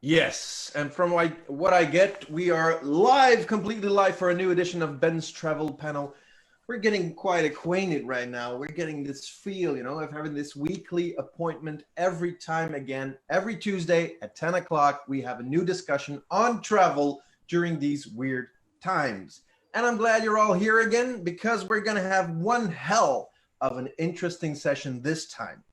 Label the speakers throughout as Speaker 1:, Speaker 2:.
Speaker 1: Yes, and from what I get, we are live, completely live for a new edition of Ben's Travel Panel. We're getting quite acquainted right now. We're getting this feel, of having this weekly appointment every time again. Every Tuesday at 10 o'clock, we have a new discussion on travel during these weird times. And I'm glad you're all here again because we're going to have one hell of an interesting session this time.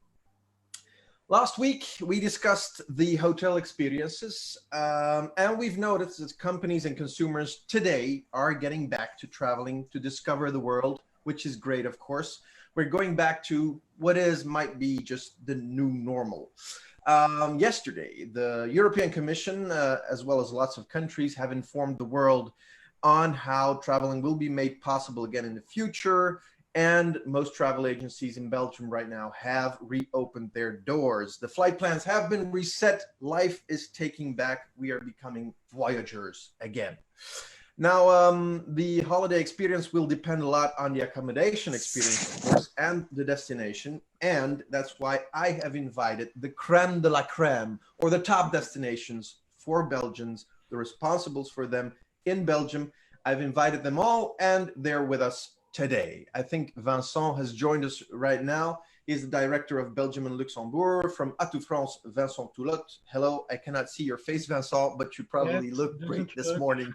Speaker 1: Last week, we discussed the hotel experiences, and we've noticed that companies and consumers today are getting back to traveling to discover the world, which is great, of course. We're going back to what might be just the new normal. Yesterday, the European Commission, as well as lots of countries, have informed the world on how traveling will be made possible again in the future. And most travel agencies in Belgium right now have reopened their doors. The flight plans have been reset. Life is taking back. We are becoming voyagers again. Now, the holiday experience will depend a lot on the accommodation experience, of course, and the destination. And that's why I have invited the creme de la creme, or the top destinations for Belgians, the responsibles for them in Belgium. I've invited them all, and they're with us today. I think Vincent has joined us right now. He's the director of Belgium and Luxembourg from Atout France, Vincent Toulotte. Hello, I cannot see your face, Vincent, but you probably look great this morning.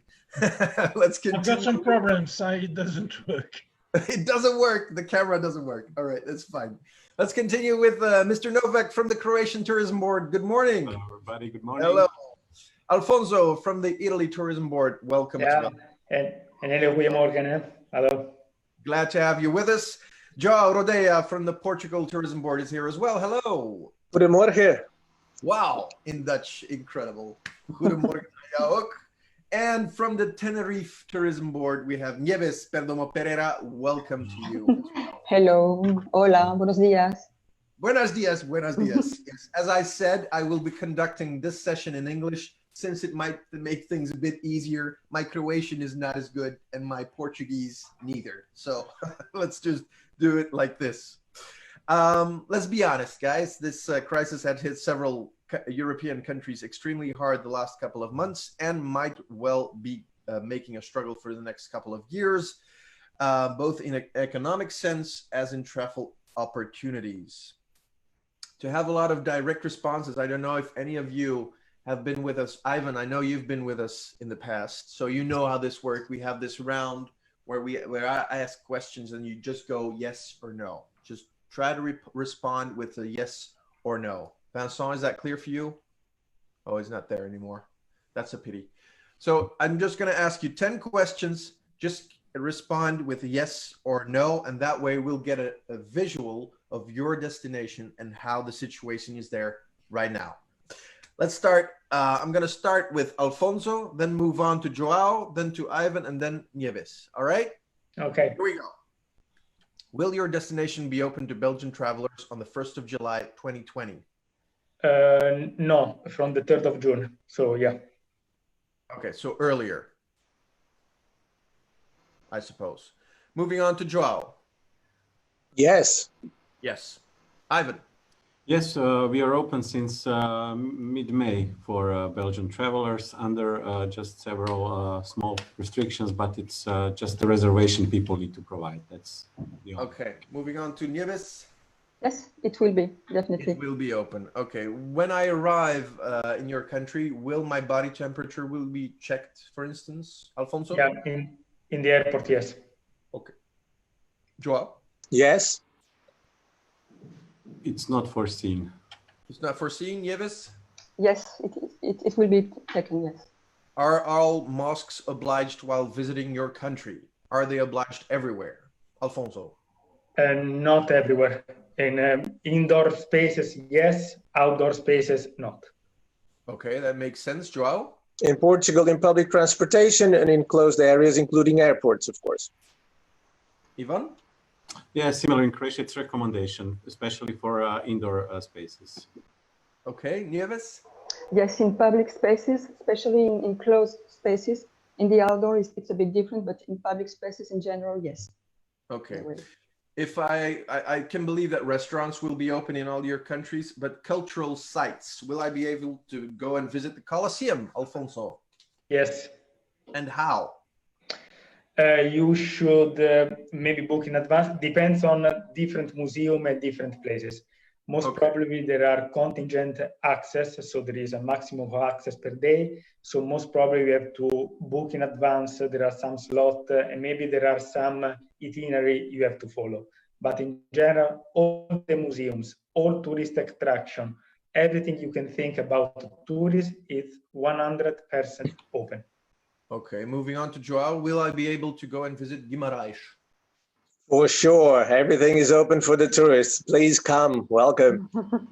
Speaker 1: Let's continue.
Speaker 2: I've got some problems. It doesn't work.
Speaker 1: It doesn't work. The camera doesn't work. All right, that's fine. Let's continue with Mr. Novak from the Croatian Tourism Board. Good morning.
Speaker 3: Hello, everybody. Good morning.
Speaker 1: Hello. Alfonso from the Italy Tourism Board. Welcome as well.
Speaker 4: And hello, goedemorgen. Hello.
Speaker 1: Glad to have you with us. João Rodeia from the Portugal Tourism Board is here as well. Hello.
Speaker 5: Goedemorgen.
Speaker 1: Wow, in Dutch, incredible. Goedemorgen aan jou ook. And from the Tenerife Tourism Board, we have Nieves Perdomo Pereira. Welcome to you.
Speaker 6: Hello. Hola. Buenos días.
Speaker 1: Buenos dias. Buenos dias. Yes. As I said, I will be conducting this session in English since it might make things a bit easier. My Croatian is not as good and my Portuguese neither. So let's just do it like this. Let's be honest, guys. This crisis had hit several European countries extremely hard the last couple of months and might well be making a struggle for the next couple of years, both in an economic sense as in travel opportunities. To have a lot of direct responses, I don't know if any of you have been with us. Ivan, I know you've been with us in the past, so you know how this works. We have this round where I ask questions and you just go yes or no. Just try to respond with a yes or no. Vincent, is that clear for you? Oh, he's not there anymore. That's a pity. So I'm just going to ask you 10 questions. Just respond with a yes or no, and that way we'll get a visual of your destination and how the situation is there right now. Let's start. I'm going to start with Alfonso, then move on to Joao, then to Ivan, and then Nieves. All right?
Speaker 4: Okay.
Speaker 1: Here we go. Will your destination be open to Belgian travelers on the 1st of July, 2020?
Speaker 4: No, from the 3rd of June. So, yeah.
Speaker 1: Okay, so earlier, I suppose. Moving on to Joao.
Speaker 5: Yes.
Speaker 1: Yes. Ivan.
Speaker 3: Yes, we are open since mid-May for Belgian travelers under just several small restrictions, but it's just the reservation people need to provide. That's the only.
Speaker 1: Okay, moving on to Nieves.
Speaker 6: Yes, it will be, definitely.
Speaker 1: It will be open. Okay, when I arrive in your country, will my body temperature will be checked, for instance, Alfonso?
Speaker 4: Yeah, in the airport, yes.
Speaker 1: Okay. Joao?
Speaker 5: Yes.
Speaker 3: It's not foreseen.
Speaker 1: It's not foreseen, Nieves?
Speaker 6: Yes, it will be taken, yes.
Speaker 1: Are all mosques obliged while visiting your country? Are they obliged everywhere? Alfonso?
Speaker 4: Not everywhere. In indoor spaces, yes. Outdoor spaces, not.
Speaker 1: Okay, that makes sense. Joao?
Speaker 5: In Portugal, in public transportation and in closed areas, including airports, of course.
Speaker 1: Ivan?
Speaker 3: Yeah, similar in Croatia, it's recommendation, especially for indoor spaces.
Speaker 1: Okay, Nieves?
Speaker 6: Yes, in public spaces, especially in closed spaces. In the outdoor, it's a bit different, but in public spaces in general, yes.
Speaker 1: Okay. if I can believe that restaurants will be open in all your countries, but cultural sites, will I be able to go and visit the Colosseum, Alfonso?
Speaker 4: Yes.
Speaker 1: And how?
Speaker 4: You should maybe book in advance. Depends on different museum and different places. Most probably there are contingent access, so there is a maximum of access per day. So most probably we have to book in advance. There are some slots, and maybe there are some itinerary you have to follow. But in general, all the museums, all tourist attraction, everything you can think about tourism is 100% open.
Speaker 1: Okay, moving on to Joao. Will I be able to go and visit Guimarães?
Speaker 5: For sure. Everything is open for the tourists. Please come. Welcome.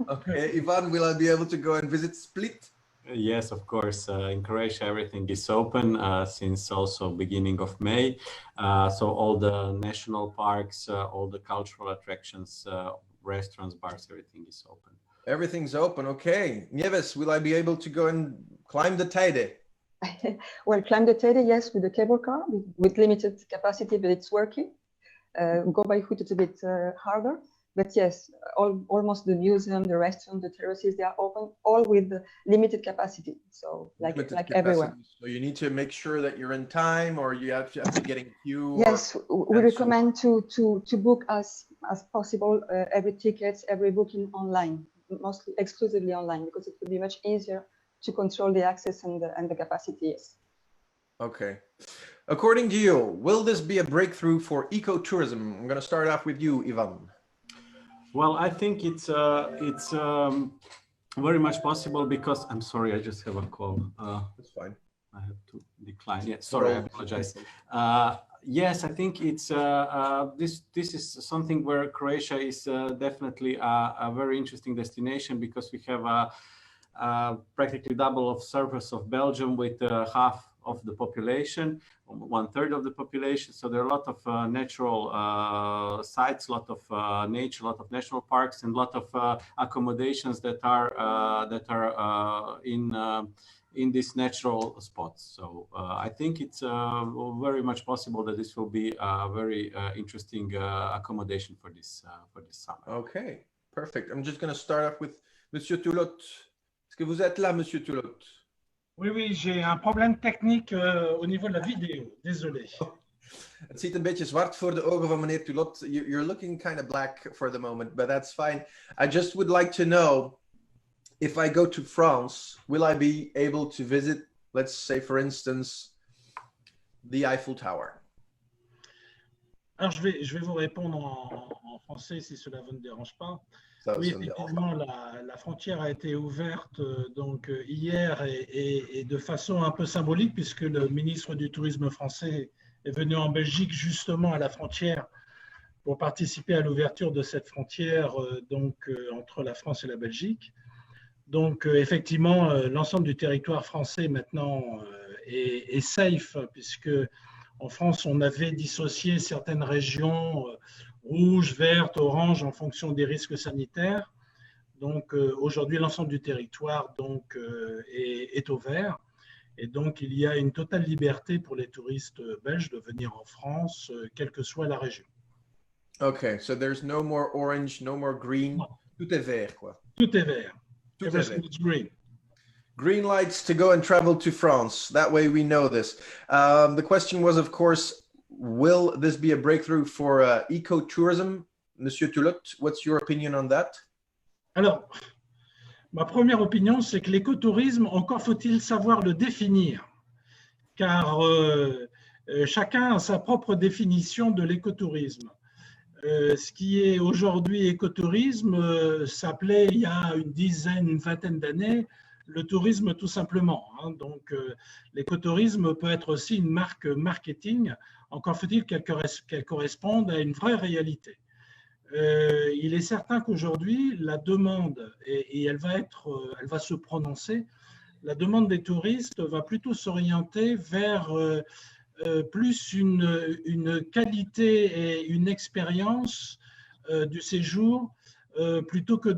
Speaker 1: Okay, Ivan, will I be able to go and visit Split?
Speaker 3: Yes, of course. In Croatia, everything is open since also beginning of May. So all the national parks, all the cultural attractions, restaurants, bars, everything is open.
Speaker 1: Everything's open. Okay. Nieves, will I be able to go and climb the Teide?
Speaker 6: Well, climb the Teide, yes, with the cable car, with limited capacity, but it's working. Go by foot, it's a bit harder. But yes, almost the museum, the restaurant, the terraces, they are open, all with limited capacity. So like everywhere.
Speaker 1: So you need to make sure that you're in time, or you have to get in queue.
Speaker 6: Yes, we recommend to book as possible every ticket, every booking online, mostly exclusively online, because it will be much easier to control the access and the capacity. Yes.
Speaker 1: Okay. According to you, will this be a breakthrough for ecotourism? I'm going to start off with you, Ivan.
Speaker 3: Well, I think it's very much possible because I'm sorry, I just have a call.
Speaker 1: That's fine.
Speaker 3: I have to decline. Yeah, sorry, I apologize. Yes, I think it's this is something where Croatia is definitely a very interesting destination because we have practically double of surface of Belgium with half of the population, 1/3 of the population. So there are a lot of natural sites, a lot of nature, a lot of national parks, and a lot of accommodations that are in these natural spots. So I think it's very much possible that this will be a very interesting accommodation for this summer.
Speaker 1: Okay, perfect. I'm just going to start off with Monsieur Toulot. Est-ce que vous êtes là, Monsieur Toulot?
Speaker 2: Oui, oui, j'ai un problème technique au niveau de la vidéo. Désolé.
Speaker 1: Het ziet een beetje zwart voor de ogen van meneer Toulot. You're looking kind of black for the moment, but that's fine. I just would like to know, if I go to France, will I be able to visit, let's say, for instance, the Eiffel Tower?
Speaker 2: Alors, je vais vous répondre en français si cela ne vous dérange pas. Oui, effectivement, la frontière a été ouverte donc hier et de façon un peu symbolique puisque le ministre du Tourisme français est venu en Belgique justement à la frontière pour participer à l'ouverture de cette frontière entre la France et la Belgique. Donc effectivement, l'ensemble du territoire français maintenant est safe puisque en France, on avait dissocié certaines régions rouges, vertes, oranges en fonction des risques sanitaires. Donc aujourd'hui, l'ensemble du territoire est au vert. Et donc, il y a une totale liberté pour les touristes belges de venir en France, quelle que soit la région.
Speaker 1: Okay, so there's no more orange, no more green.
Speaker 2: Non.
Speaker 1: Tout est vert, quoi.
Speaker 2: Tout est vert.
Speaker 1: Tout est
Speaker 2: Everything
Speaker 1: vert.
Speaker 2: is green.
Speaker 1: Green lights to go and travel to France. That way we know this. The question was, of course, will this be a breakthrough for ecotourism? Monsieur Toulot, what's your opinion on that?
Speaker 2: Alors, ma première opinion, c'est que l'écotourisme, encore faut-il savoir le définir, car chacun a sa propre définition de l'écotourisme. Ce qui est aujourd'hui écotourisme s'appelait il y a une vingtaine d'années, le tourisme tout simplement. Donc, l'écotourisme peut être aussi une marque marketing, encore faut-il qu'elle corresponde à une vraie réalité. Il est certain qu'aujourd'hui, la demande, et elle va se prononcer, la demande des touristes va plutôt s'orienter vers plus une qualité et une expérience du séjour plutôt que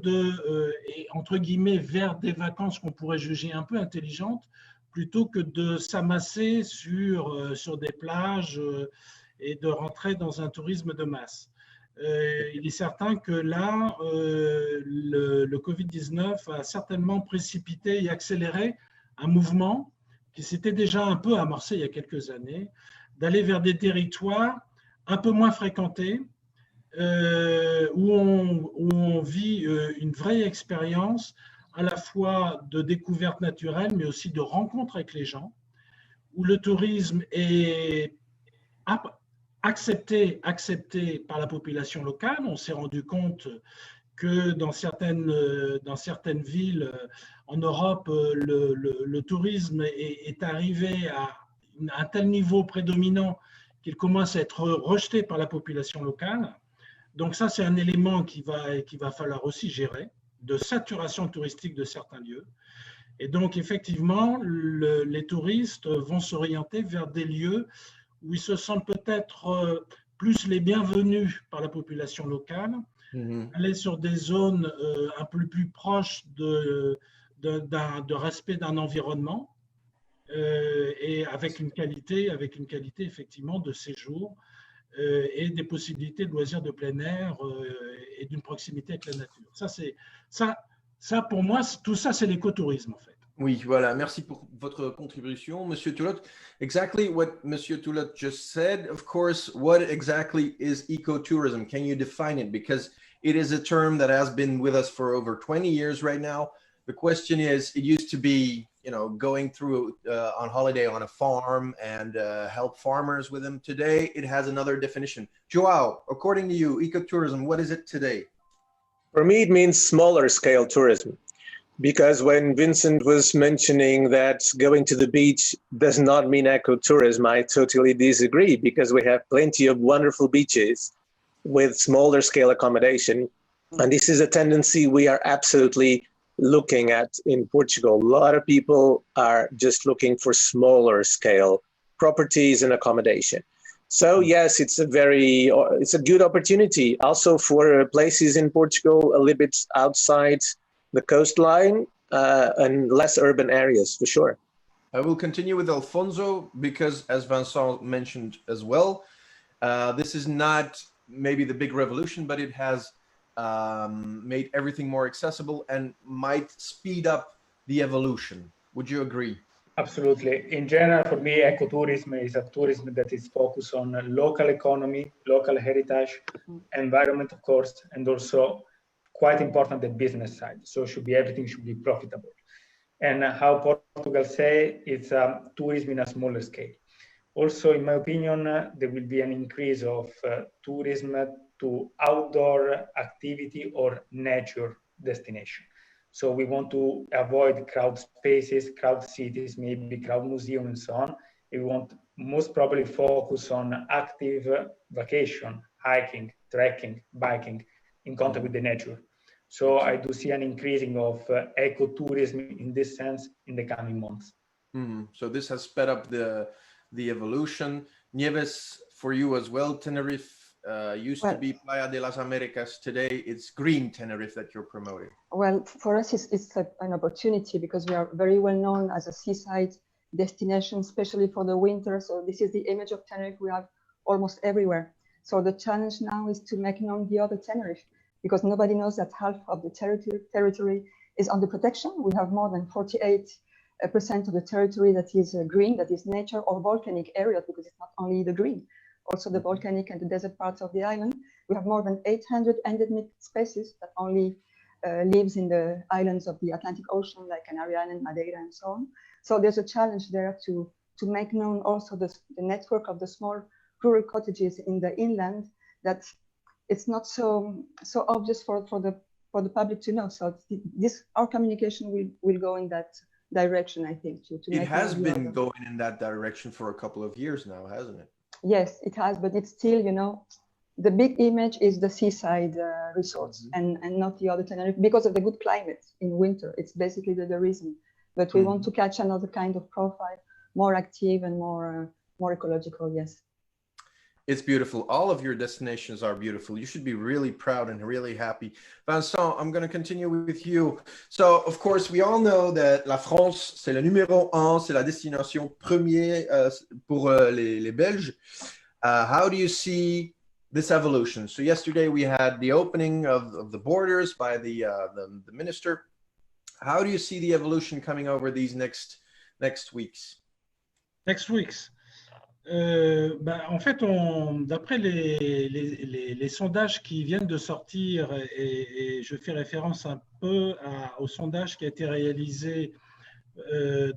Speaker 2: entre guillemets, vers des vacances qu'on pourrait juger un peu intelligentes, plutôt que de s'amasser sur des plages et de rentrer dans un tourisme de masse. il est certain que là, le Covid-19 a certainement précipité et accéléré un mouvement qui s'était déjà un peu amorcé il y a quelques années, d'aller vers des territoires un peu moins fréquentés, où on vit une vraie expérience à la fois de découverte naturelle, mais aussi de rencontre avec les gens, où le tourisme est accepté par la population locale. On s'est rendu compte que dans certaines villes en Europe, le tourisme est arrivé à un tel niveau prédominant qu'il commence à être rejeté par la population locale. Donc ça, c'est un élément qu'il va falloir aussi gérer, de saturation touristique de certains lieux. Et donc, effectivement, les touristes vont s'orienter vers des lieux où ils se sentent peut-être plus les bienvenus par la population locale, aller sur des zones un peu plus proches de respect d'un environnement et avec une qualité effectivement de séjour et des possibilités de loisirs de plein air et d'une proximité avec la nature. Ça pour moi, tout ça, c'est l'écotourisme en fait.
Speaker 1: Oui, voilà. Merci pour votre contribution, Monsieur Toulot. Exactly what Monsieur Toulot just said. Of course, what exactly is ecotourism? Can you define it? Because it is a term that has been with us for over 20 years right now. The question is, it used to be, going through on holiday on a farm and help farmers with them. Today, it has another definition. Joao, according to you, ecotourism, what is it today?
Speaker 5: For me, it means smaller scale tourism. Because when Vincent was mentioning that going to the beach does not mean ecotourism, I totally disagree, because we have plenty of wonderful beaches with smaller scale accommodation. And this is a tendency we are absolutely looking at in Portugal. A lot of people are just looking for smaller scale properties and accommodation. So yes, it's a good opportunity also for places in Portugal a little bit outside the coastline and less urban areas, for sure.
Speaker 1: I will continue with Alfonso because, as Vincent mentioned as well, this is not maybe the big revolution, but it has made everything more accessible and might speed up the evolution. Would you agree?
Speaker 4: Absolutely. In general, for me, ecotourism is a tourism that is focused on local economy, local heritage, environment, of course, and also quite important the business side. So everything should be profitable. And how Portugal say it's tourism in a smaller scale. Also, in my opinion, there will be an increase of tourism to outdoor activity or nature destination. So we want to avoid crowd spaces, crowd cities, maybe crowd museum and so on. We want most probably focus on active vacation, hiking, trekking, biking in contact with the nature. So I do see an increasing of ecotourism in this sense in the coming months.
Speaker 1: So this has sped up the evolution. Nieves, for you as well, Tenerife used to be Playa de las Americas. Today it's Green Tenerife that you're promoting.
Speaker 6: Well, for us, it's an opportunity because we are very well known as a seaside destination, especially for the winter. So this is the image of Tenerife we have almost everywhere. So the challenge now is to make known the other Tenerife, because nobody knows that half of the territory is under protection. We have more than 48% of the territory that is green, that is nature or volcanic areas, because it's not only the green, also the volcanic and the desert parts of the island. We have more than 800 endemic species that only lives in the islands of the Atlantic Ocean, like Canary Island, Madeira, and so on. So there's a challenge there to make known also the network of the small rural cottages in the inland, that it's not so obvious for the public to know. So our communication will go in that direction, I think.
Speaker 1: It has been going in that direction for a couple of years now, hasn't it?
Speaker 6: Yes, it has, but it's still, the big image is the seaside resorts and not the other Tenerife, because of the good climate in winter. It's basically the reason. But we want to catch another kind of profile, more active and more ecological, yes.
Speaker 1: It's beautiful. All of your destinations are beautiful. You should be really proud and really happy. Vincent, I'm going to continue with you. So, of course, we all know that la France, c'est le numéro 1, c'est la destination première pour les Belges. How do you see this evolution. So yesterday we had the opening of the borders by the minister. How do you see the evolution coming over these next weeks?
Speaker 2: Next weeks. En fait, d'après les sondages qui viennent de sortir, et je fais référence un peu au sondage qui a été réalisé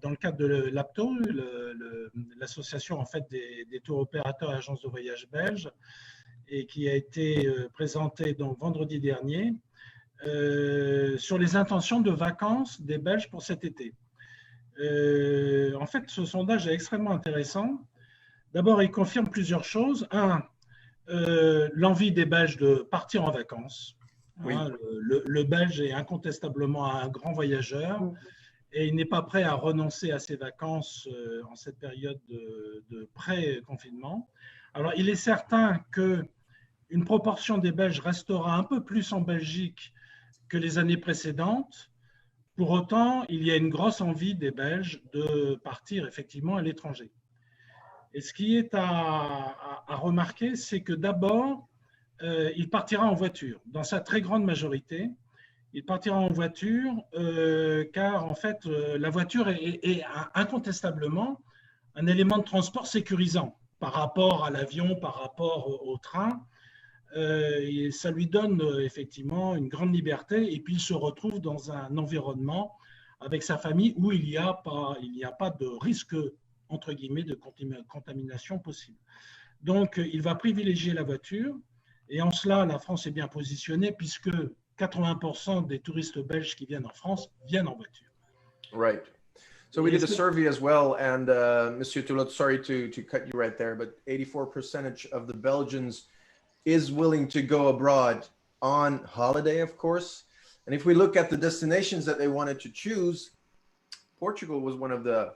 Speaker 2: dans le cadre de l'APTO, l'association en fait des tours opérateurs et agences de voyage belges, et qui a été présenté donc vendredi dernier, sur les intentions de vacances des Belges pour cet été. En fait, ce sondage est extrêmement intéressant. D'abord, il confirme plusieurs choses. Un, l'envie des Belges de partir en vacances.
Speaker 1: Oui.
Speaker 2: Hein, le Belge est incontestablement un grand voyageur et il n'est pas prêt à renoncer à ses vacances en cette période de pré-confinement. Alors, il est certain qu'une proportion des Belges restera un peu plus en Belgique que les années précédentes. Pour autant, il y a une grosse envie des Belges de partir effectivement à l'étranger. Et ce qui est à remarquer, c'est que d'abord, il partira en voiture. Dans sa très grande majorité, il partira en voiture car en fait, la voiture est incontestablement un élément de transport sécurisant par rapport à l'avion, par rapport au train. Et ça lui donne effectivement une grande liberté et puis il se retrouve dans un environnement avec sa famille où il n'y a pas de risque entre guillemets de contamination possible. Donc il va privilégier la voiture et en cela la France est bien positionnée puisque 80% des touristes belges qui viennent en France viennent en voiture.
Speaker 1: Right. So we did a survey as well, and Monsieur Toulot, sorry to cut you right there, but 84% of the Belgians is willing to go abroad on holiday, of course. And if we look at the destinations that they wanted to choose, Portugal was one of the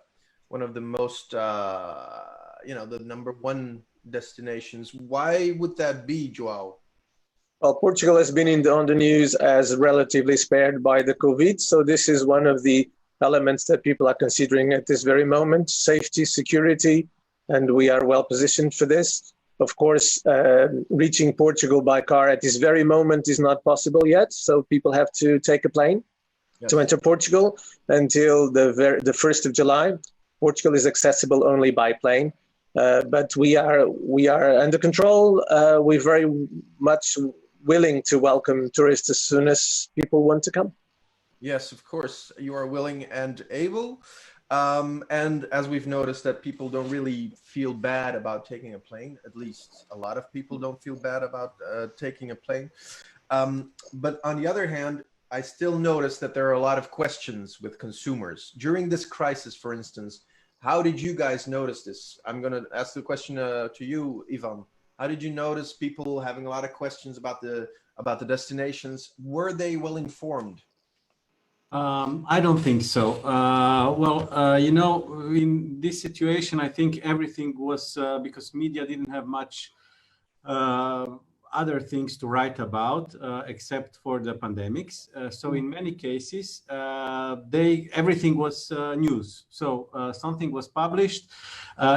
Speaker 1: most, the number one destinations. Why would that be, João?
Speaker 5: Well, Portugal has been on the news as relatively spared by the COVID. So this is one of the elements that people are considering at this very moment, safety, security, and we are well positioned for this. Of course, reaching Portugal by car at this very moment is not possible yet. So people have to take a plane to enter Portugal until the 1st of July. Portugal is accessible only by plane, but we are under control. We're very much willing to welcome tourists as soon as people want to come.
Speaker 1: Yes, of course, you are willing and able. And as we've noticed that people don't really feel bad about taking a plane, at least a lot of people don't feel bad about taking a plane. But on the other hand, I still notice that there are a lot of questions with consumers. During this crisis, for instance, how did you guys notice this? I'm going to ask the question to you, Ivan. How did you notice people having a lot of questions about the destinations? Were they well informed?
Speaker 3: I don't think so. In this situation, I think everything was because media didn't have much other things to write about except for the pandemics. So in many cases, everything was news. So something was published,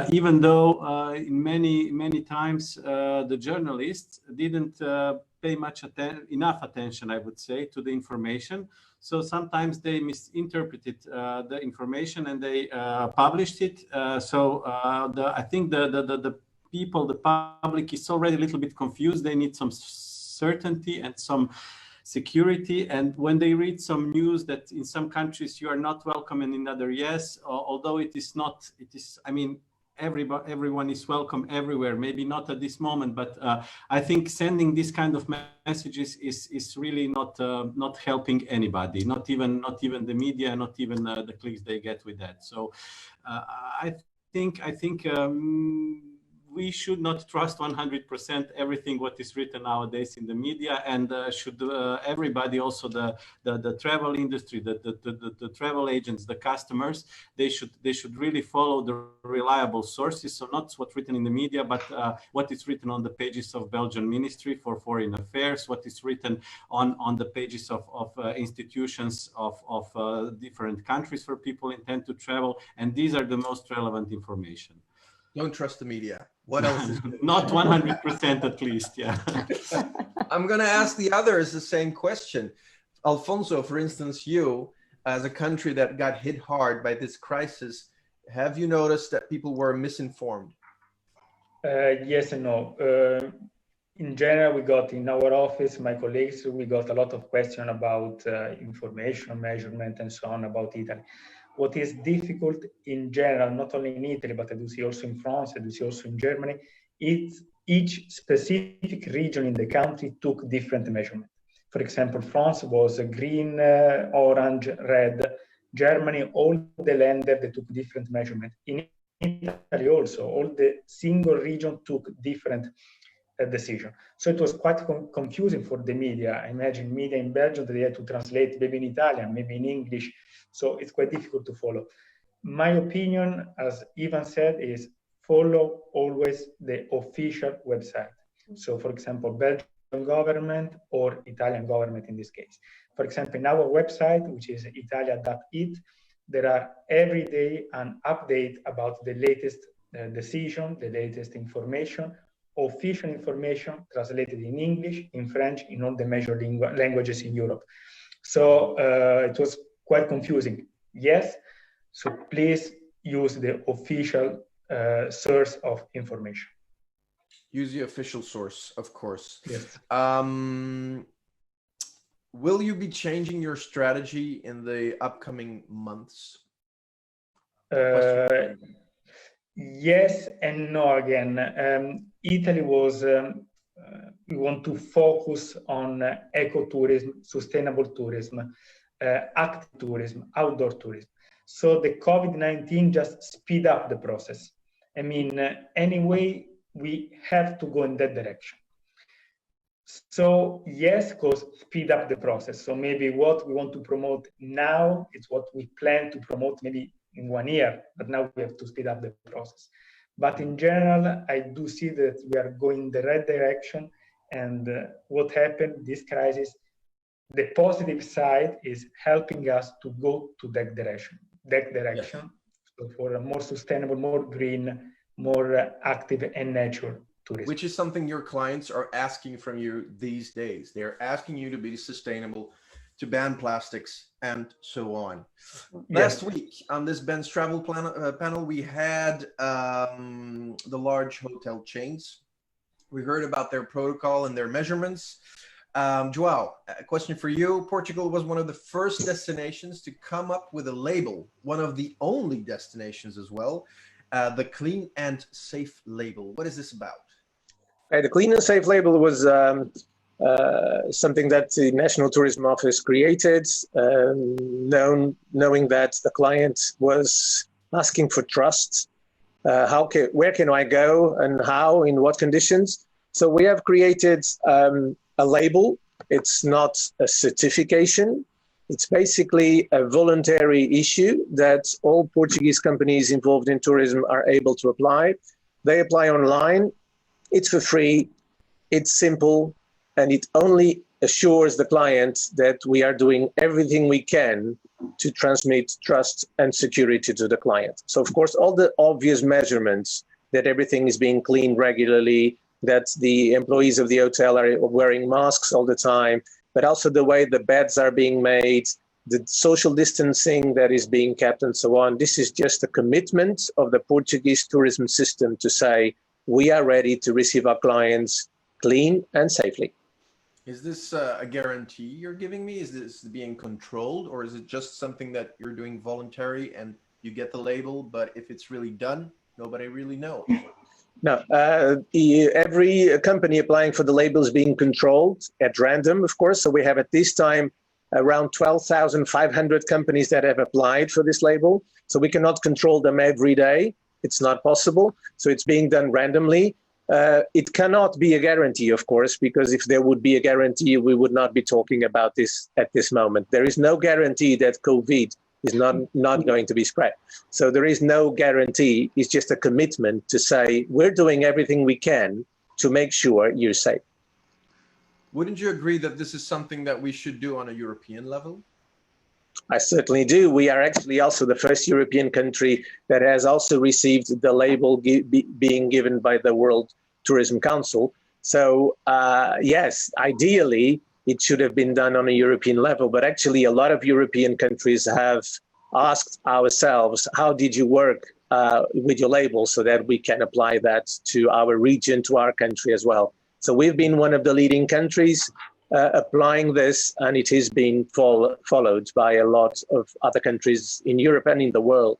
Speaker 3: even though in many times the journalists didn't pay enough attention, I would say, to the information. So sometimes they misinterpreted the information and they published it. I think the public is already a little bit confused. They need some certainty and some security. And when they read some news that in some countries you are not welcome and in other yes, although everyone is welcome everywhere, maybe not at this moment, but I think sending this kind of messages is really not helping anybody, not even the media, not even the clicks they get with that. So I think we should not trust 100% everything what is written nowadays in the media, and should everybody, also the travel industry, the travel agents, the customers, they should really follow the reliable sources. So not what's written in the media, but what is written on the pages of Belgian Ministry for Foreign Affairs, what is written on the pages of institutions of different countries where people intend to travel, and these are the most relevant information.
Speaker 1: Don't trust the media. What else is good?
Speaker 3: Not 100% at least, yeah.
Speaker 1: I'm going to ask the others the same question. Alfonso, for instance, you, as a country that got hit hard by this crisis, have you noticed that people were misinformed?
Speaker 4: Yes and no. In general, we got in our office, my colleagues, we got a lot of questions about information, measurement, and so on about Italy. What is difficult in general, not only in Italy, but I do see also in France, I do see also in Germany, it's each specific region in the country took different measurements. For example, France was green, orange, red. Germany, all the lenders, they took different measurements. In Italy also, all the single region took different decision. So it was quite confusing for the media. I imagine media in Belgium, they had to translate maybe in Italian, maybe in English. So it's quite difficult to follow. My opinion, as Ivan said, is follow always the official website. So for example, Belgian government or Italian government in this case. For example, in our website, which is italia.it, there are every day an update about the latest decision, the latest information, official information translated in English, in French, in all the major languages in Europe. So it was quite confusing. Yes, so please use the official source of information.
Speaker 1: Use the official source, of course.
Speaker 4: Yes.
Speaker 1: Will you be changing your strategy in the upcoming months?
Speaker 4: Yes and no again. Italy was, we want to focus on ecotourism, sustainable tourism, active tourism, outdoor tourism. So the COVID-19 just speed up the process. I mean, anyway, we have to go in that direction. So yes, because speed up the process. So maybe what we want to promote now is what we plan to promote maybe in 1 year, but now we have to speed up the process. But in general, I do see that we are going in the right direction. And what happened, this crisis, the positive side is helping us to go to that direction. Yes. So for a more sustainable, more green, more active and natural tourism. Which
Speaker 1: is something your clients are asking from you these days. They're asking you to be sustainable, to ban plastics, and so on. Last week on this Ben's Travel panel, we had the large hotel chains. We heard about their protocol and their measurements. João, a question for you. Portugal was one of the first destinations to come up with a label, one of the only destinations as well, the Clean and Safe label. What is this about?
Speaker 5: The Clean and Safe label was something that the National Tourism Office created, knowing that the client was asking for trust. Where can I go and how, in what conditions? So we have created a label. It's not a certification. It's basically a voluntary issue that all Portuguese companies involved in tourism are able to apply. They apply online. It's for free. It's simple. And it only assures the client that we are doing everything we can to transmit trust and security to the client. So, of course, all the obvious measurements, that everything is being cleaned regularly, that the employees of the hotel are wearing masks all the time, but also the way the beds are being made, the social distancing that is being kept and so on. This is just a commitment of the Portuguese tourism system to say, we are ready to receive our clients clean and safely.
Speaker 1: Is this a guarantee you're giving me? Is this being controlled, or is it just something that you're doing voluntary and you get the label, but if it's really done, nobody really knows?
Speaker 5: No, every company applying for the label is being controlled at random, of course. So we have at this time around 12,500 companies that have applied for this label. So we cannot control them every day. It's not possible. So it's being done randomly. It cannot be a guarantee, of course, because if there would be a guarantee, we would not be talking about this at this moment. There is no guarantee that COVID is not going to be spread. So there is no guarantee. It's just a commitment to say, we're doing everything we can to make sure you're safe.
Speaker 1: Wouldn't you agree that this is something that we should do on a European level?
Speaker 5: I certainly do. We are actually also the first European country that has also received the label being given by the World Tourism Council. So yes, ideally, it should have been done on a European level, but actually a lot of European countries have asked ourselves, how did you work with your label so that we can apply that to our region, to our country as well. So we've been one of the leading countries applying this, and it is being followed by a lot of other countries in Europe and in the world.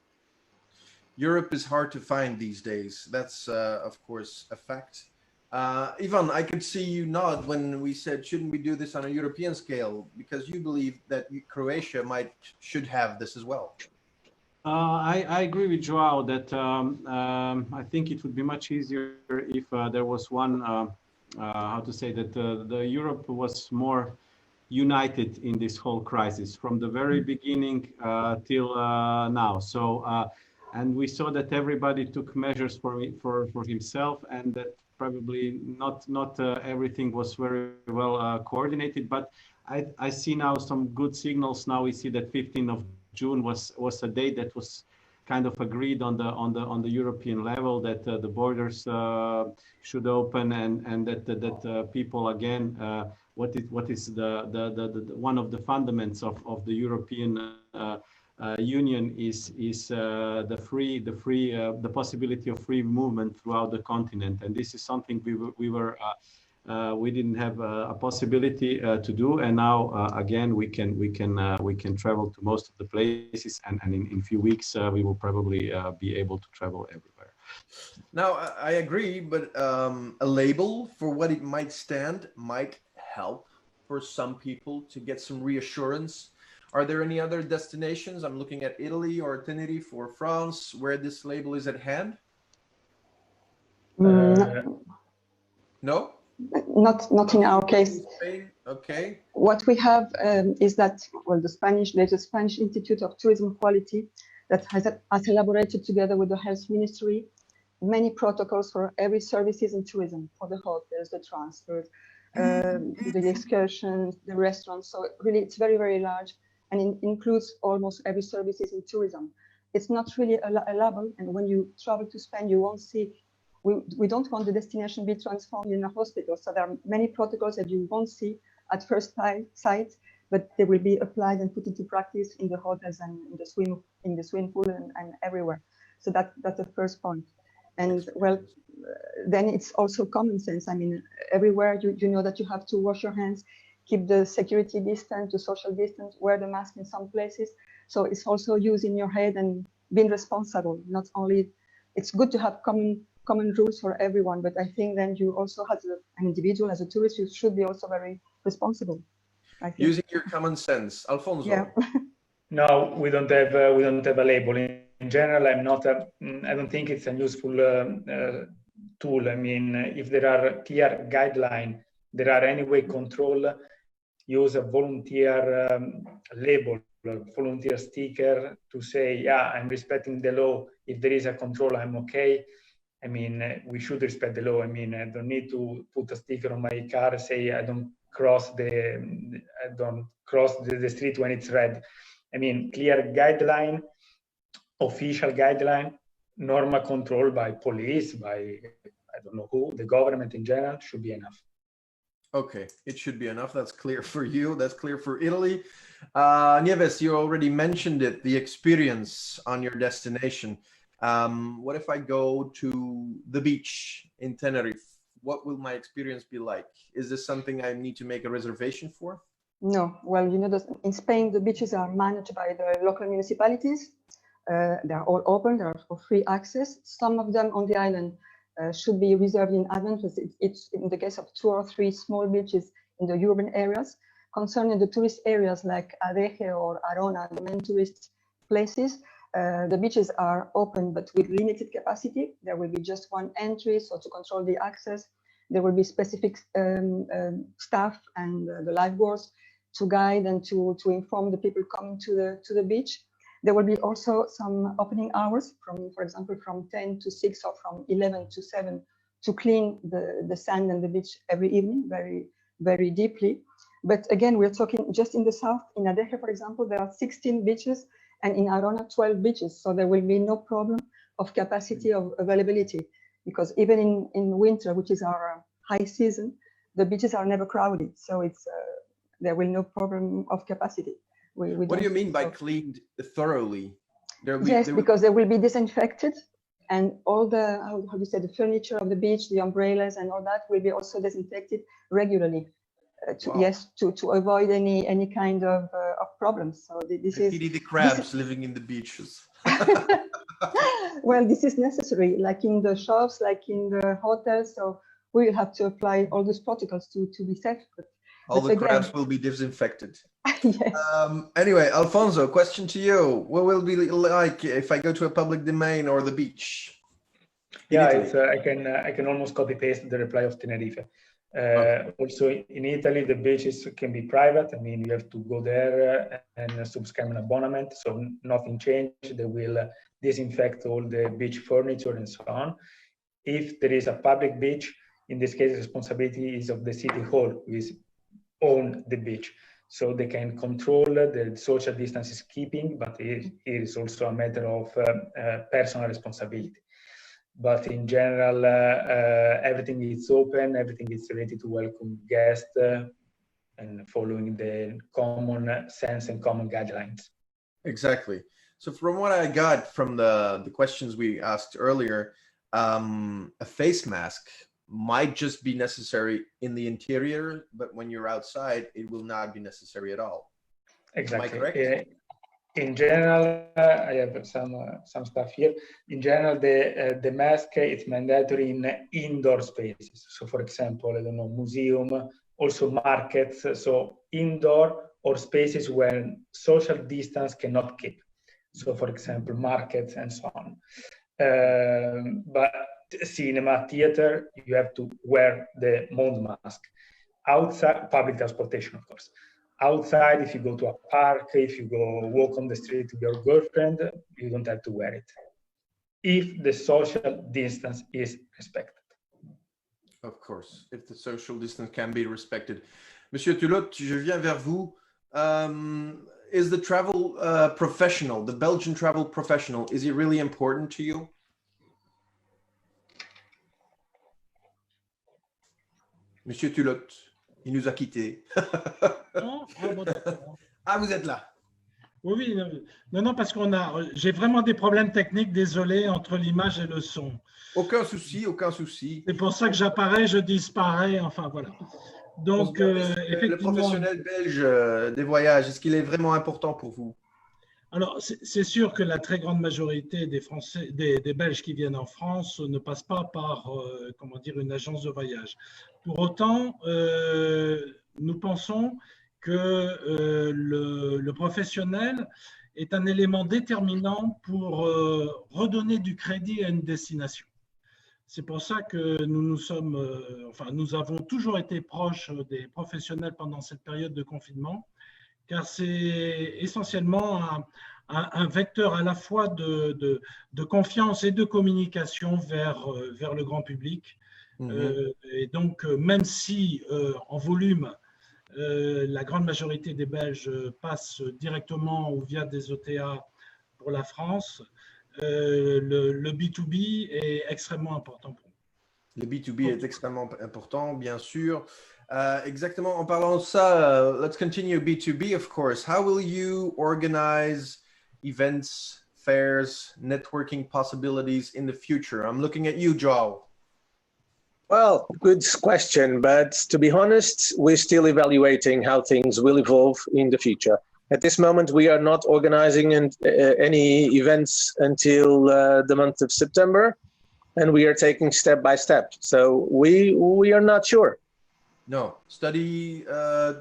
Speaker 1: Europe is hard to find these days. That's, of course, a fact. Ivan, I could see you nod when we said, shouldn't we do this on a European scale? Because you believe that Croatia should have this as well.
Speaker 3: I agree with Joao that I think it would be much easier if there was one, how to say that the Europe was more united in this whole crisis from the very beginning till now. So, and we saw that everybody took measures for himself, and that probably not everything was very well coordinated. But I see now some good signals. Now we see that 15th of June was a date that was kind of agreed on the European level, that the borders should open, and that people again, what is the one of the fundamentals of the European Union is the possibility of free movement throughout the continent, and this is something we didn't have a possibility to do, and now again we can travel to most of the places, and in a few weeks we will probably be able to travel everywhere.
Speaker 1: Now I agree, but a label for what it might stand might help for some people to get some reassurance. Are there any other destinations? I'm looking at Italy or Tenerife or France where this label is at hand. No?
Speaker 6: Not in our case.
Speaker 1: Spain? Okay.
Speaker 6: What we have is that, well, there's a Spanish Institute of Tourism Quality that has elaborated together with the Health Ministry many protocols for every services in tourism, for the hotels, the transfers, the excursions, the restaurants. So really, it's very, very large, and it includes almost every services in tourism. It's not really a label, and when you travel to Spain, you won't see. We don't want the destination be transformed in a hospital. So there are many protocols that you won't see at first sight, but they will be applied and put into practice in the hotels and in the swim pool and everywhere. So that's the first point. And well, then it's also common sense. I mean, everywhere you know that you have to wash your hands, keep the security distance, the social distance, wear the mask in some places. So it's also using your head and being responsible. Not only, it's good to have common rules for everyone, but I think then you also, as an individual, as a tourist, you should be also very responsible. I think. Using
Speaker 1: your common sense, Alfonso.
Speaker 6: Yeah.
Speaker 4: No, we don't have a label. In general, I don't think it's a useful tool. I mean, if there are clear guidelines, there are anyway control. Use a volunteer label, volunteer sticker to say, yeah, I'm respecting the law. If there is a control, I'm okay. I mean, we should respect the law. I mean, I don't need to put a sticker on my car, say I don't cross the street when it's red. I mean, clear guideline, official guideline, normal control by police, by I don't know who, the government in general, should be enough.
Speaker 1: Okay, it should be enough. That's clear for you. That's clear for Italy. Nieves, you already mentioned it, the experience on your destination. What if I go to the beach in Tenerife? What will my experience be like? Is this something I need to make a reservation for?
Speaker 6: No. Well, you know, in Spain, the beaches are managed by the local municipalities. They're all open. They're for free access. Some of them on the island should be reserved in advance. It's in the case of 2 or 3 small beaches in the urban areas. Concerning the tourist areas like Adeje or Arona, the main tourist places, the beaches are open, but with limited capacity. There will be just one entry, so to control the access, there will be specific staff and the lifeguards to guide and to inform the people coming to the beach. There will be also some opening hours, for example, from 10 to 6 or from 11 to 7 to clean the sand and the beach every evening very, very deeply. But again, we're talking just in the south. In Adeje, for example, there are 16 beaches, and in Arona, 12 beaches. So there will be no problem of capacity of availability, because even in winter, which is our high season, the beaches are never crowded. So it's there will no problem of capacity.
Speaker 1: What do you mean by cleaned thoroughly?
Speaker 6: Yes, because they will be disinfected, and all the how do you say, the furniture of the beach, the umbrellas, and all that will be also disinfected regularly. Yes, to avoid any kind of problems. So this is
Speaker 1: the crabs living in the beaches.
Speaker 6: Well, this is necessary, like in the shops, like in the hotels. So we will have to apply all these protocols to be safe.
Speaker 1: All the crabs will be disinfected.
Speaker 6: Yes.
Speaker 1: Anyway, Alfonso, question to you. What will it be like if I go to a public domain or the beach?
Speaker 4: Yeah, I can almost copy paste the reply of Tenerife. Also in Italy, the beaches can be private. I mean, you have to go there and subscribe an abonnement, so nothing changed. They will disinfect all the beach furniture and so on. If there is a public beach, in this case, the responsibility is of the city hall, who own the beach. So they can control the social distance keeping, but it is also a matter of personal responsibility. But in general, everything is open, everything is related to welcome guests and following the common sense and common guidelines.
Speaker 1: Exactly. So from what I got from the questions we asked earlier, a face mask might just be necessary in the interior, but when you're outside, it will not be necessary at all.
Speaker 4: Exactly.
Speaker 1: Am I correct?
Speaker 4: In general, I have some stuff here. In general, the mask is mandatory in indoor spaces. So, for example, I don't know, museum, also markets. So, indoor or spaces where social distance cannot keep. So, for example, markets and so on. But cinema, theater, you have to wear the mouth mask. Outside, public transportation, of course. Outside, if you go to a park, if you go walk on the street with your girlfriend, you don't have to wear it, if the social distance is respected.
Speaker 1: Of course, if the social distance can be respected. Monsieur Tulot, je viens vers vous. Is the travel professional, the Belgian travel professional, is he really important to you? Monsieur Tulot, il nous a quittés. Ah, vous êtes là.
Speaker 2: Oui, non, parce j'ai vraiment des problèmes techniques, désolé, entre l'image et le son.
Speaker 1: Aucun souci, aucun souci.
Speaker 2: C'est pour ça que j'apparais, je disparais, enfin voilà. Donc, effectivement,
Speaker 1: le professionnel belge des voyages, est-ce qu'il est vraiment important pour vous?
Speaker 2: Alors, c'est sûr que la très grande majorité des Français, des Belges qui viennent en France ne passent pas par, comment dire, une agence de voyage. Pour autant, nous pensons que le professionnel est un élément déterminant pour redonner du crédit à une destination. C'est pour ça que nous avons toujours été proches des professionnels pendant cette période de confinement, car c'est essentiellement un vecteur à la fois de confiance et de communication vers le grand public. Et donc, même si en volume, la grande majorité des Belges passent directement ou via des OTA pour la France, le B2B est extrêmement important pour nous.
Speaker 1: Le B2B est extrêmement important, bien sûr. Exactement, en parlant de ça, let's continue B2B, of course. How will you organize events, fairs, networking possibilities in the future? I'm looking at you, Joao.
Speaker 5: Well, good question, but to be honest, we're still evaluating how things will evolve in the future. At this moment, we are not organizing any events until the month of September, and we are taking step by step. So we are not sure.
Speaker 1: No, study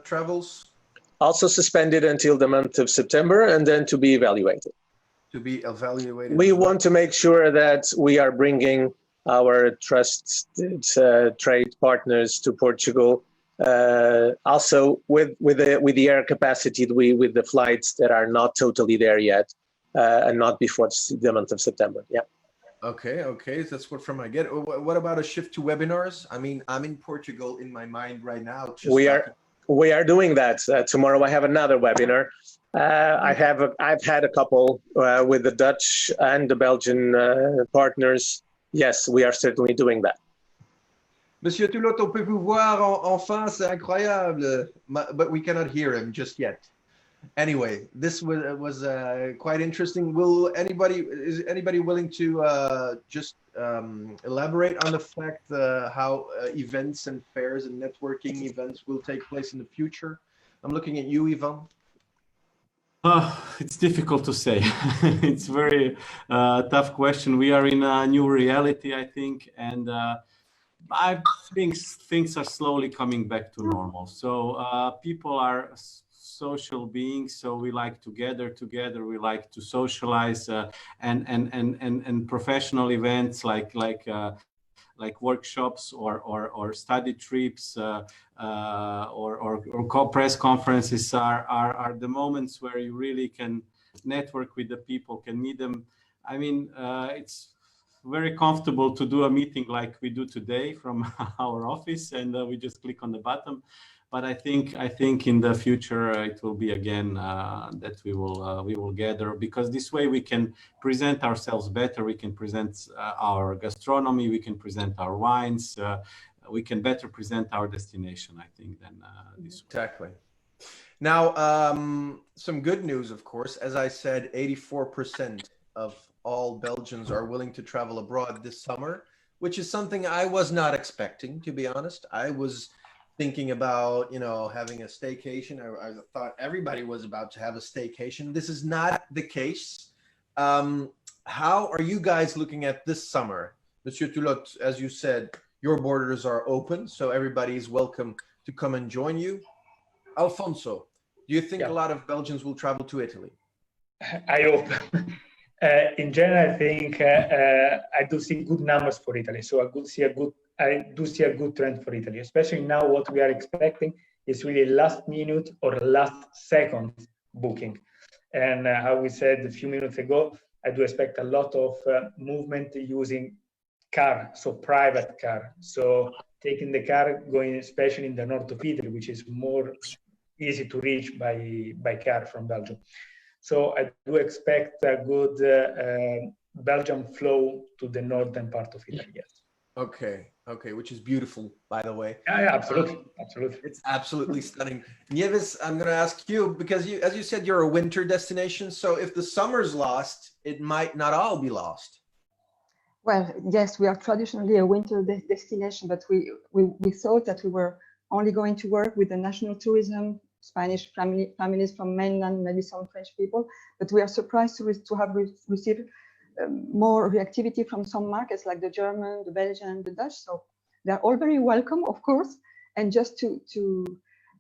Speaker 1: travels?
Speaker 5: Also suspended until the month of September, and then to be evaluated.
Speaker 1: To be evaluated.
Speaker 5: We want to make sure that we are bringing our trusted trade partners to Portugal, also with the air capacity, with the flights that are not totally there yet, and not before the month of September. Yeah.
Speaker 1: Okay, that's what from I get. What about a shift to webinars? I mean, I'm in Portugal in my mind right now.
Speaker 5: We are doing that. Tomorrow I have another webinar. I've had a couple with the Dutch and the Belgian partners. Yes, we are certainly doing that.
Speaker 1: Monsieur Toulotte, on peut vous voir enfin, c'est incroyable. But we cannot hear him just yet. Anyway, this was quite interesting. Is anybody willing to just elaborate on the fact how events and fairs and networking events will take place in the future? I'm looking at you, Ivan.
Speaker 3: It's difficult to say. It's very tough question. We are in a new reality, I think, and I think things are slowly coming back to normal. So people are social beings, so we like to gather together. We like to socialize, and professional events like workshops or study trips or press conferences are the moments where you really can network with the people, can meet them. I mean, it's very comfortable to do a meeting like we do today from our office, and we just click on the button. But I think in the future it will be again that we will gather, because this way we can present ourselves better. We can present our gastronomy. We can present our wines. We can better present our destination, I think, than this way.
Speaker 1: Exactly. Now, some good news, of course. As I said, 84% of all Belgians are willing to travel abroad this summer, which is something I was not expecting, to be honest. I was thinking about, having a staycation. I thought everybody was about to have a staycation. This is not the case. How are you guys looking at this summer? Monsieur Toulotte, as you said, your borders are open, so everybody is welcome to come and join you. Alfonso, do you think a lot of Belgians will travel to Italy?
Speaker 4: I hope. In general, I think I do see good numbers for Italy. So I do see a good trend for Italy, especially now. What we are expecting is really last minute or last second booking. And how we said a few minutes ago, I do expect a lot of movement using car, so private car. So taking the car, going especially in the north of Italy, which is more easy to reach by car from Belgium. So I do expect a good Belgian flow to the northern part of Italy, yes.
Speaker 1: Okay, which is beautiful, by the way.
Speaker 4: Yeah, absolutely.
Speaker 1: It's absolutely stunning. Nieves, I'm going to ask you, because as you said, you're a winter destination. So if the summer's lost, it might not all be lost.
Speaker 6: Well, yes, we are traditionally a winter destination, but we thought that we were only going to work with the national tourism, Spanish families from mainland, maybe some French people, but we are surprised to have received more reactivity from some markets like the German, the Belgian, the Dutch. So they're all very welcome, of course, and just to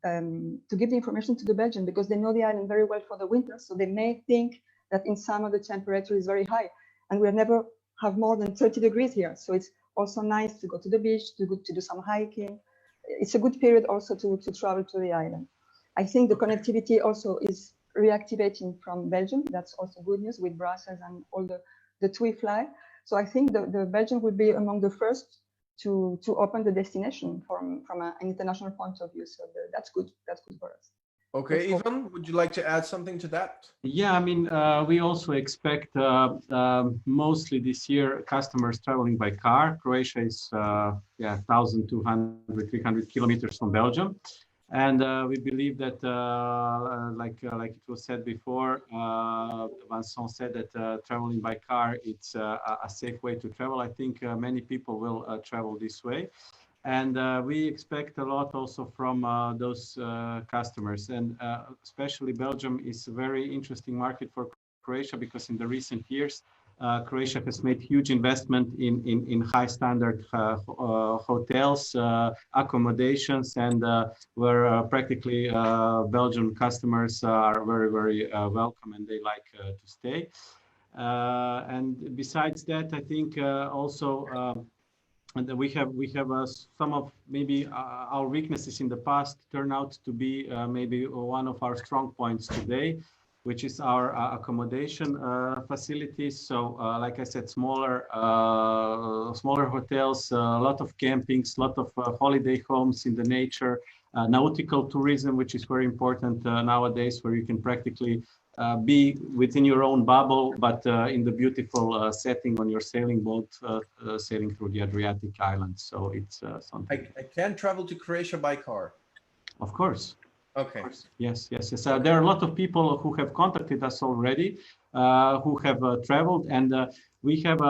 Speaker 6: give the information to the Belgian, because they know the island very well for the winter, so they may think that in summer the temperature is very high, and we never have more than 30 degrees here. So it's also nice to go to the beach, to do some hiking. It's a good period also to travel to the island. I think the connectivity also is reactivating from Belgium. That's also good news with Brussels and all the TUI fly. So I think the Belgium will be among the first to open the destination from an international point of view. So that's good. That's good for us.
Speaker 1: Okay, Ivan, would you like to add something to that?
Speaker 3: Yeah, I mean, we also expect mostly this year customers traveling by car. Croatia is 1,200, 300 kilometers from Belgium. And we believe that, like it was said before, Vincent said that traveling by car, it's a safe way to travel. I think many people will travel this way. And we expect a lot also from those customers. And especially Belgium is a very interesting market for Croatia, because in the recent years, Croatia has made huge investment in high standard hotels, accommodations, and where practically Belgian customers are very, very welcome, and they like to stay. And besides that, I think also we have some of maybe our weaknesses in the past turn out to be maybe one of our strong points today, which is our accommodation facilities. So like I said, smaller hotels, a lot of campings, a lot of holiday homes in the nature, nautical tourism, which is very important nowadays, where you can practically be within your own bubble, but in the beautiful setting on your sailing boat, sailing through the Adriatic islands. So it's something.
Speaker 1: I can travel to Croatia by car.
Speaker 3: Of course.
Speaker 1: Okay.
Speaker 3: Yes. There are a lot of people who have contacted us already, who have traveled, and we have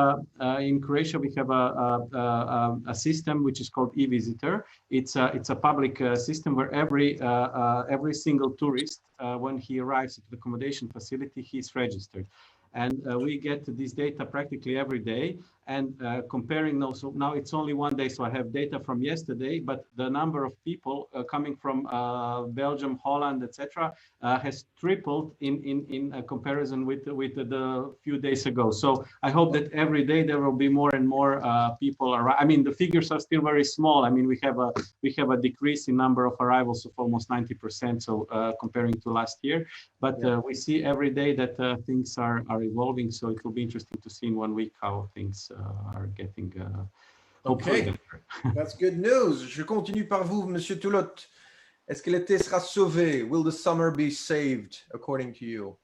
Speaker 3: in Croatia we have a system which is called e-visitor. It's a public system where every single tourist, when he arrives at the accommodation facility, he's registered. And we get this data practically every day, and comparing those. So now it's only one day, so I have data from yesterday, but the number of people coming from Belgium, Holland, etc., has tripled in comparison with the few days ago. So I hope that every day there will be more and more people arrive. I mean, the figures are still very small. I mean, we have a decrease in number of arrivals of almost 90%. So comparing to last year, but we see every day that things are evolving. So it will be interesting to see in 1 week how things are getting.
Speaker 1: Okay, that's good news. Je continue par vous, Monsieur Toulotte. Est-ce que l'été sera sauvé? Will the summer be saved, according to you?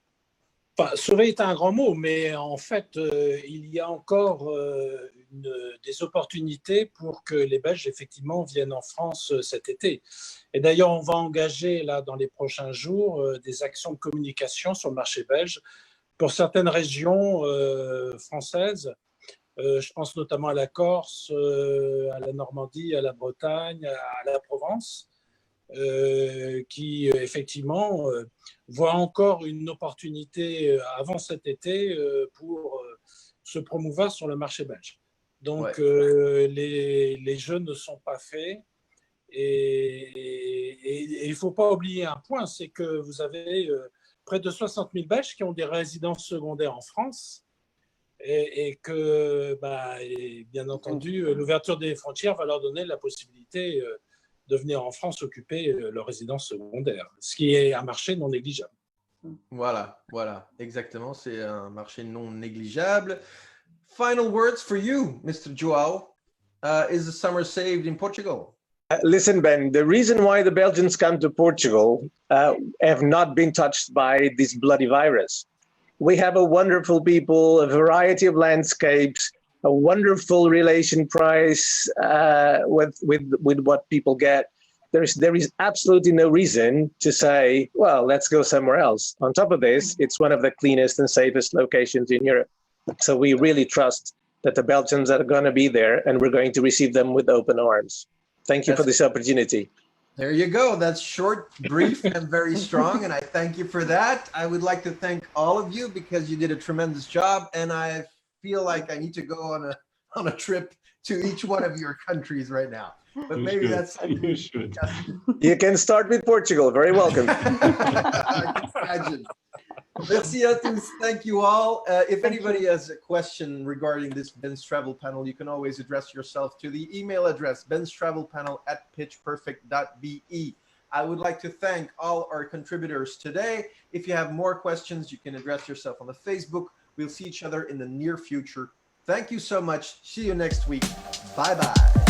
Speaker 7: Enfin, sauver est un grand mot, mais en fait, il y a encore des opportunités pour que les Belges, effectivement, viennent en France cet été. Et d'ailleurs, on va engager, là, dans les prochains jours, des actions de communication sur le marché belge pour certaines régions françaises. Je pense notamment à la Corse, à la Normandie, à la Bretagne, à la Provence, qui effectivement voient encore une opportunité avant cet été pour se promouvoir sur le marché belge. Donc les jeux ne sont pas faits, et il ne faut pas oublier un point, c'est que vous avez près de 60 000 Belges qui ont des résidences secondaires en France, et que, bien entendu, l'ouverture des frontières va leur donner la possibilité de venir en France occuper leur résidence secondaire, ce qui est un marché non négligeable.
Speaker 1: Voilà, exactement, c'est un marché non négligeable. Final words for you, Mr. João. Is the summer saved in Portugal?
Speaker 5: Listen, Ben, the reason why the Belgians come to Portugal have not been touched by this bloody virus. We have a wonderful people, a variety of landscapes, a wonderful relation price with what people get. There is absolutely no reason to say, well, let's go somewhere else. On top of this, it's one of the cleanest and safest locations in Europe. So we really trust that the Belgians are going to be there, and we're going to receive them with open arms. Thank you for this opportunity.
Speaker 1: There you go. That's short, brief, and very strong, and I thank you for that. I would like to thank all of you because you did a tremendous job, and I feel like I need to go on a trip to each one of your countries right now. But maybe that's something
Speaker 3: you should.
Speaker 5: You can start with Portugal. Very welcome.
Speaker 1: I can imagine. Merci à tous. Thank you all. If anybody has a question regarding this Ben's Travel Panel, you can always address yourself to the email address benstravelpanel@pitchperfect.be. I would like to thank all our contributors today. If you have more questions, you can address yourself on the Facebook. We'll see each other in the near future. Thank you so much. See you next week. Bye-bye.